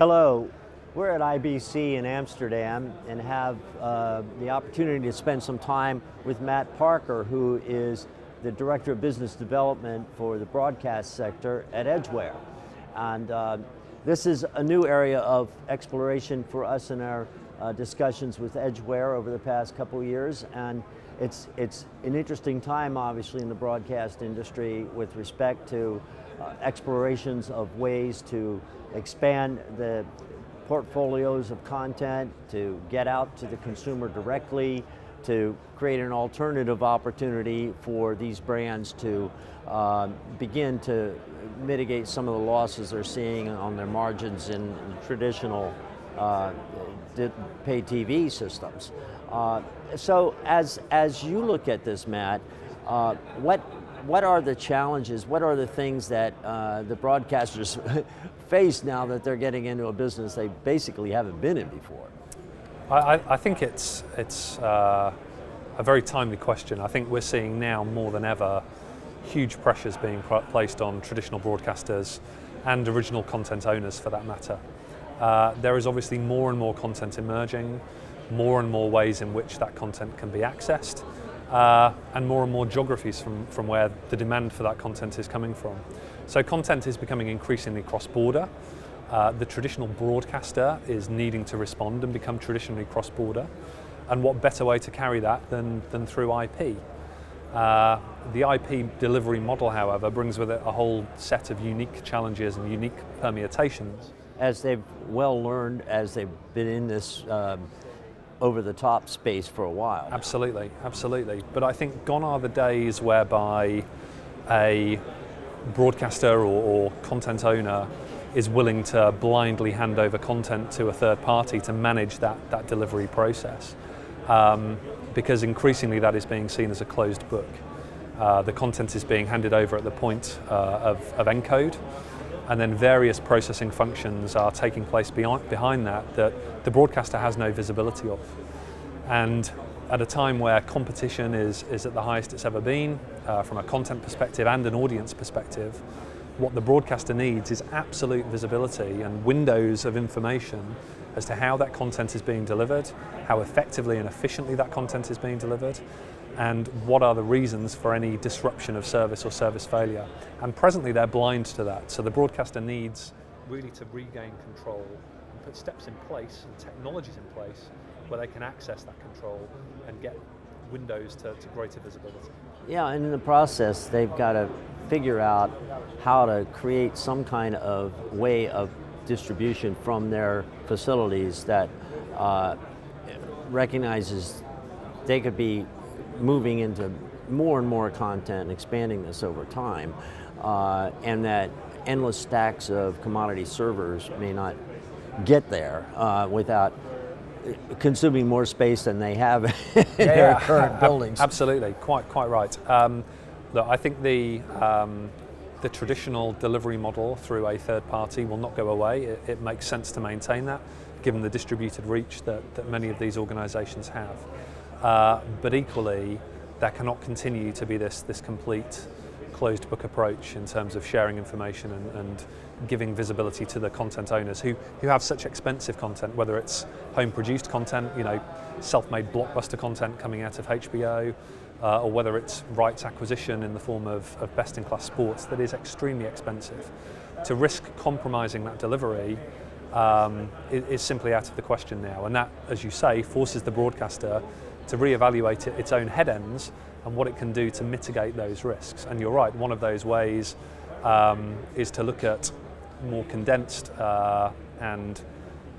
Hello, we're at IBC in Amsterdam and have the opportunity to spend some time with Matt Parker, who is the Director of Business Development for the broadcast sector at Edgeware. And this is a new area of exploration for us in our discussions with Edgeware over the past couple of years. And it's an interesting time, obviously, in the broadcast industry with respect to explorations of ways to expand the portfolios of content, to get out to the consumer directly, to create an alternative opportunity for these brands to begin to mitigate some of the losses they're seeing on their margins in traditional pay TV systems. So as you look at this, Matt, what are the challenges? What are the things that the broadcasters face now that they're getting into a business they basically haven't been in before? I think it's a very timely question. I think we're seeing now more than ever huge pressures being placed on traditional broadcasters and original content owners, for that matter. There is obviously more and more content emerging, more and more ways in which that content can be accessed, and more geographies from where the demand for that content is coming from. So content is becoming increasingly cross-border. The traditional broadcaster is needing to respond and become traditionally cross-border. And what better way to carry that than through IP? The IP delivery model, however, brings with it a whole set of unique challenges and unique permutations. As they've well learned, as they've been in this over-the-top space for a while. Absolutely, absolutely. But I think gone are the days whereby a broadcaster or content owner is willing to blindly hand over content to a third party to manage that delivery process. Because increasingly that is being seen as a closed book. The content is being handed over at the point of encode, and then various processing functions are taking place behind that the broadcaster has no visibility of. And at a time where competition is at the highest it's ever been, from a content perspective and an audience perspective, what the broadcaster needs is absolute visibility and windows of information as to how that content is being delivered, how effectively and efficiently that content is being delivered, and what are the reasons for any disruption of service or service failure. And presently they're blind to that, so the broadcaster needs really to regain control and put steps in place and technologies in place where they can access that control and get windows to greater visibility. Yeah, and in the process they've got to figure out how to create some kind of way of distribution from their facilities that recognizes they could be moving into more and more content and expanding this over time, and that endless stacks of commodity servers may not get there without consuming more space than they have in their current buildings. Absolutely, quite right. Look, I think the traditional delivery model through a third party will not go away. It makes sense to maintain that, given the distributed reach that many of these organisations have. But equally, there cannot continue to be this complete closed book approach in terms of sharing information and giving visibility to the content owners who have such expensive content, whether it's home produced content, self-made blockbuster content coming out of HBO, or whether it's rights acquisition in the form of best-in-class sports that is extremely expensive. To risk compromising that delivery is simply out of the question now, and that, as you say, forces the broadcaster to reevaluate its own head ends and what it can do to mitigate those risks. And you're right, one of those ways is to look at more condensed and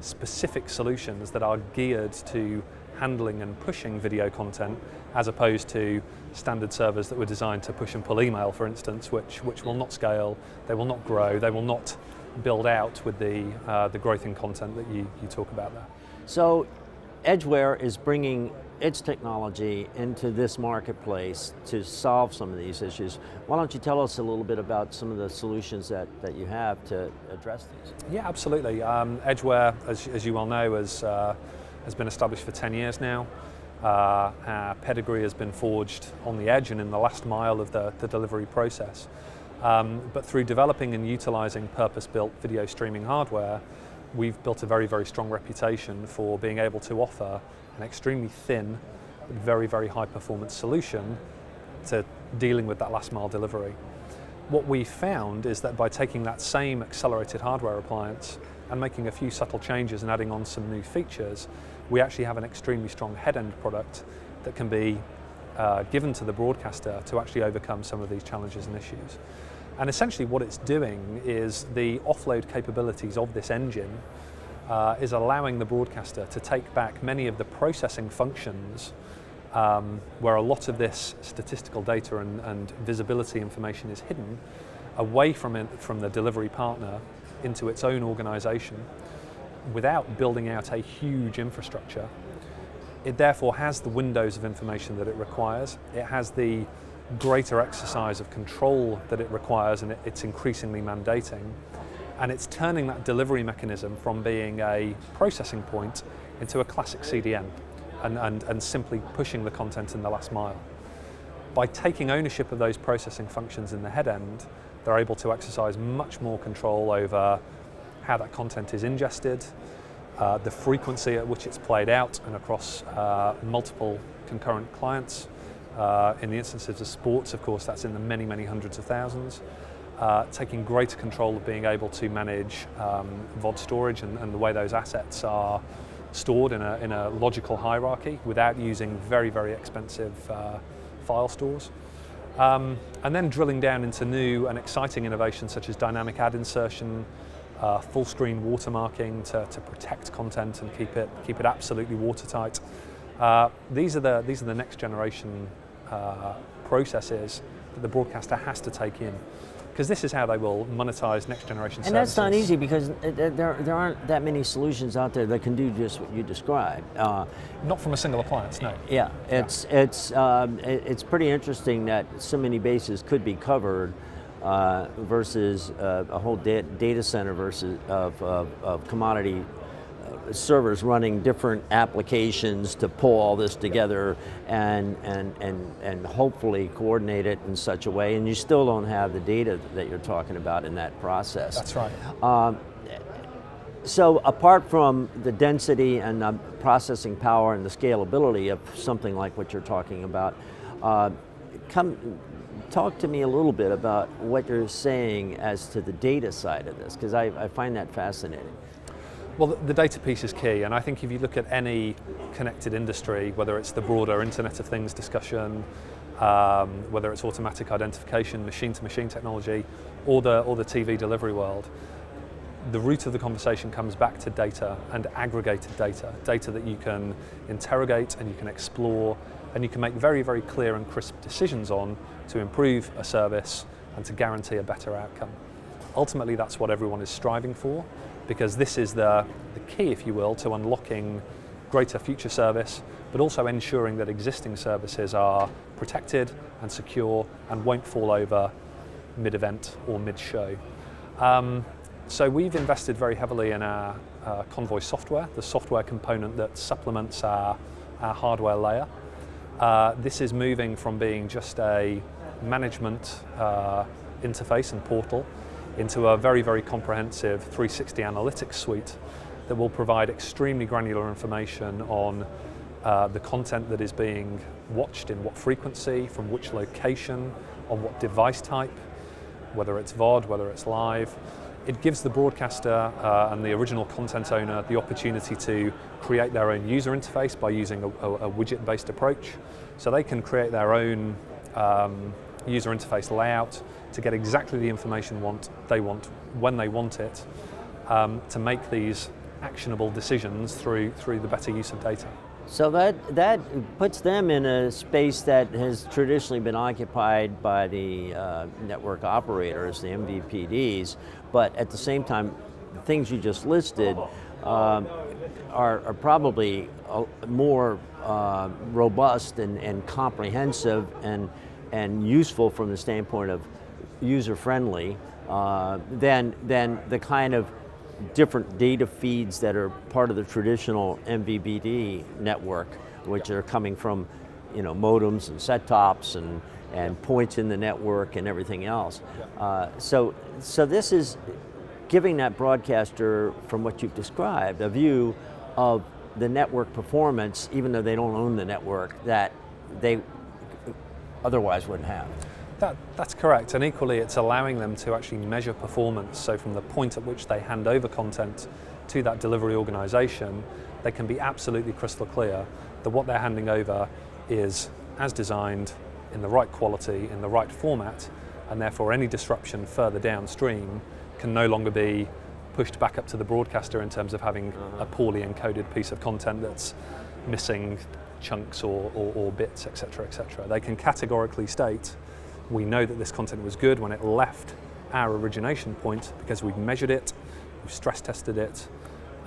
specific solutions that are geared to handling and pushing video content, as opposed to standard servers that were designed to push and pull email, for instance, which will not scale, they will not grow, they will not build out with the growth in content that you talk about there. So Edgeware is bringing its technology into this marketplace to solve some of these issues. Why don't you tell us a little bit about some of the solutions that you have to address these? Yeah, absolutely. Edgeware, as you well know, has been established for 10 years now. Our pedigree has been forged on the edge and in the last mile of the delivery process. But through developing and utilizing purpose-built video streaming hardware, we've built a very, very strong reputation for being able to offer an extremely thin, but very, very high performance solution to dealing with that last mile delivery. What we found is that by taking that same accelerated hardware appliance and making a few subtle changes and adding on some new features, we actually have an extremely strong head-end product that can be given to the broadcaster to actually overcome some of these challenges and issues. And essentially what it's doing is the offload capabilities of this engine is allowing the broadcaster to take back many of the processing functions where a lot of this statistical data and visibility information is hidden away from the delivery partner into its own organization without building out a huge infrastructure. It therefore has the windows of information that it requires. It has the greater exercise of control that it requires, and it's increasingly mandating. And it's turning that delivery mechanism from being a processing point into a classic CDN and simply pushing the content in the last mile. By taking ownership of those processing functions in the head end, they're able to exercise much more control over how that content is ingested, the frequency at which it's played out and across multiple concurrent clients. In the instances of sports, of course, that's in the many, many hundreds of thousands. Taking greater control of being able to manage VOD storage and the way those assets are stored in a logical hierarchy without using very, very expensive file stores. And then drilling down into new and exciting innovations such as dynamic ad insertion, full screen watermarking to protect content and keep it absolutely watertight. These are the next generation processes that the broadcaster has to take in, because this is how they will monetize next generation services. And that's not easy, because there aren't that many solutions out there that can do just what you described. Not from a single appliance, no. Yeah, it's pretty interesting that so many bases could be covered versus a whole data center versus of commodity servers running different applications to pull all this together and hopefully coordinate it in such a way, and you still don't have the data that you're talking about in that process. That's right. So apart from the density and the processing power and the scalability of something like what you're talking about, talk to me a little bit about what you're saying as to the data side of this, because I find that fascinating. Well, the data piece is key, and I think if you look at any connected industry, whether it's the broader Internet of Things discussion, whether it's automatic identification, machine-to-machine technology, or the TV delivery world, the root of the conversation comes back to data and aggregated data that you can interrogate and you can explore and you can make very, very clear and crisp decisions on to improve a service and to guarantee a better outcome. Ultimately, that's what everyone is striving for, because this is the key, if you will, to unlocking greater future service, but also ensuring that existing services are protected and secure and won't fall over mid-event or mid-show. So we've invested very heavily in our Convoy software, the software component that supplements our hardware layer. This is moving from being just a management interface and portal into a very, very comprehensive 360 analytics suite that will provide extremely granular information on the content that is being watched in what frequency, from which location, on what device type, whether it's VOD, whether it's live. It gives the broadcaster and the original content owner the opportunity to create their own user interface by using a widget-based approach. So they can create their own user interface layout to get exactly the information they want when they want it, to make these actionable decisions through the better use of data. So that puts them in a space that has traditionally been occupied by the network operators, the MVPDs, but at the same time, the things you just listed are probably more robust and comprehensive and useful from the standpoint of user-friendly than the kind of different data feeds that are part of the traditional MVPD network, which are coming from, modems and set-tops and points in the network and everything else. So this is giving that broadcaster, from what you've described, a view of the network performance, even though they don't own the network, that they otherwise wouldn't have. That's correct, and equally it's allowing them to actually measure performance. So from the point at which they hand over content to that delivery organization, they can be absolutely crystal clear that what they're handing over is as designed, in the right quality, in the right format, and therefore any disruption further downstream can no longer be pushed back up to the broadcaster in terms of having a poorly encoded piece of content that's missing chunks or bits, etc., etc. They can categorically state, we know that this content was good when it left our origination point because we've measured it, we've stress tested it.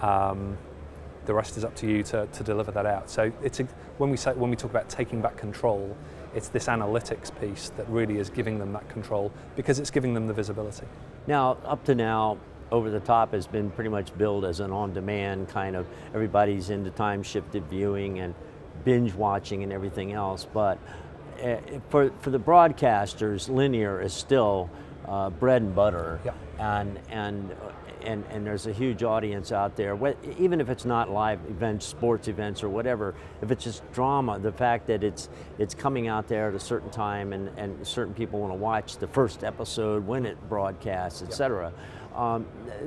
The rest is up to you to deliver that out. So when we talk about taking back control, it's this analytics piece that really is giving them that control because it's giving them the visibility. Now, up to now, Over the Top has been pretty much billed as an on-demand kind of, everybody's into time-shifted viewing and binge watching and everything else, but for the broadcasters, linear is still bread and butter, yeah. And there's a huge audience out there. Even if it's not live events, sports events or whatever, if it's just drama, the fact that it's coming out there at a certain time and certain people want to watch the first episode when it broadcasts, etc.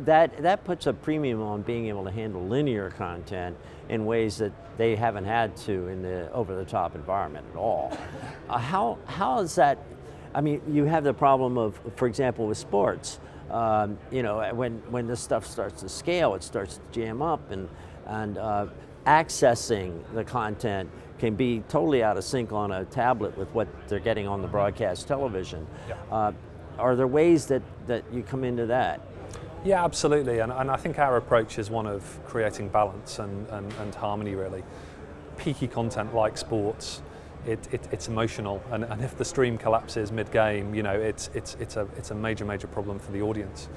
That puts a premium on being able to handle linear content in ways that they haven't had to in the over-the-top environment at all. How is that? I mean, you have the problem of, for example, with sports. You know, when this stuff starts to scale, it starts to jam up, and accessing the content can be totally out of sync on a tablet with what they're getting on the broadcast television. Yeah. Are there ways that you come into that? Yeah, absolutely, and I think our approach is one of creating balance and harmony, really. Peaky content like sports, it's emotional, and if the stream collapses mid-game, you know, it's a major problem for the audience.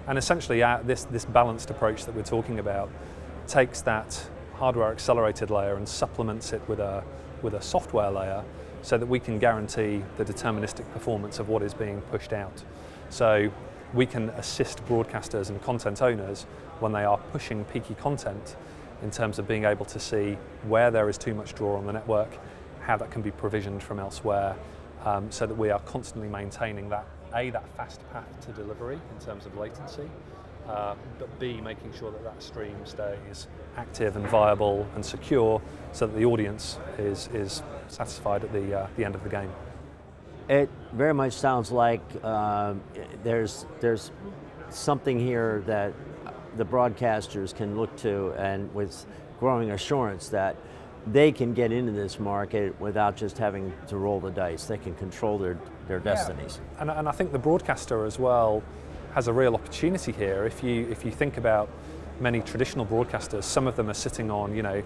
And essentially, this balanced approach that we're talking about takes that hardware accelerated layer and supplements it with a software layer, so that we can guarantee the deterministic performance of what is being pushed out. So we can assist broadcasters and content owners when they are pushing peaky content in terms of being able to see where there is too much draw on the network, how that can be provisioned from elsewhere, so that we are constantly maintaining that fast path to delivery in terms of latency, but B, making sure that stream stays active and viable and secure, so that the audience is satisfied at the end of the game. It very much sounds like there's something here that the broadcasters can look to, and with growing assurance that they can get into this market without just having to roll the dice. They can control their destinies. And I think the broadcaster as well has a real opportunity here. If you think about many traditional broadcasters, some of them are sitting on, you know,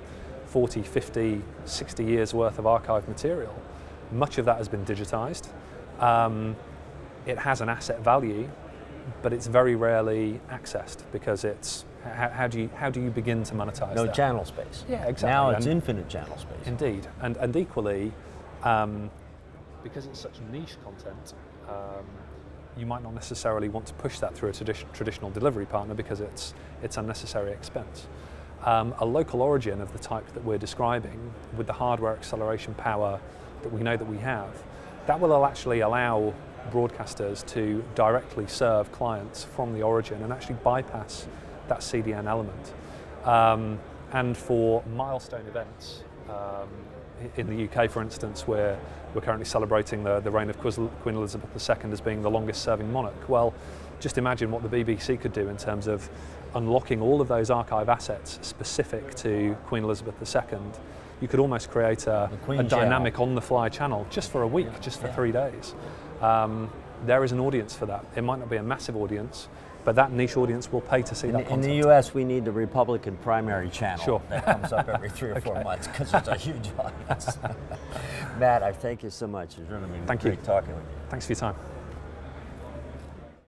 40, 50, 60 years worth of archive material. Much of that has been digitized. It has an asset value, but it's very rarely accessed because it's how do you begin to monetize no that? Channel space. Yeah, exactly. Now it's infinite channel space. Indeed, and equally, because it's such niche content, you might not necessarily want to push that through a traditional delivery partner because it's unnecessary expense. A local origin of the type that we're describing, with the hardware acceleration power that we know that we have, that will actually allow broadcasters to directly serve clients from the origin and actually bypass that CDN element. And for milestone events, in the UK, for instance, we're currently celebrating the reign of Queen Elizabeth II as being the longest serving monarch. Well, just imagine what the BBC could do in terms of unlocking all of those archive assets specific to Queen Elizabeth II. You could almost create a dynamic on-the-fly channel just for a week, just for 3 days. There is an audience for that. It might not be a massive audience, but that niche audience will pay to see that content. In the US, we need the Republican primary channel. Sure. That comes up every 3 or 4 months because it's a huge audience. Matt, I thank you so much. It's really been great talking with you. Thanks for your time.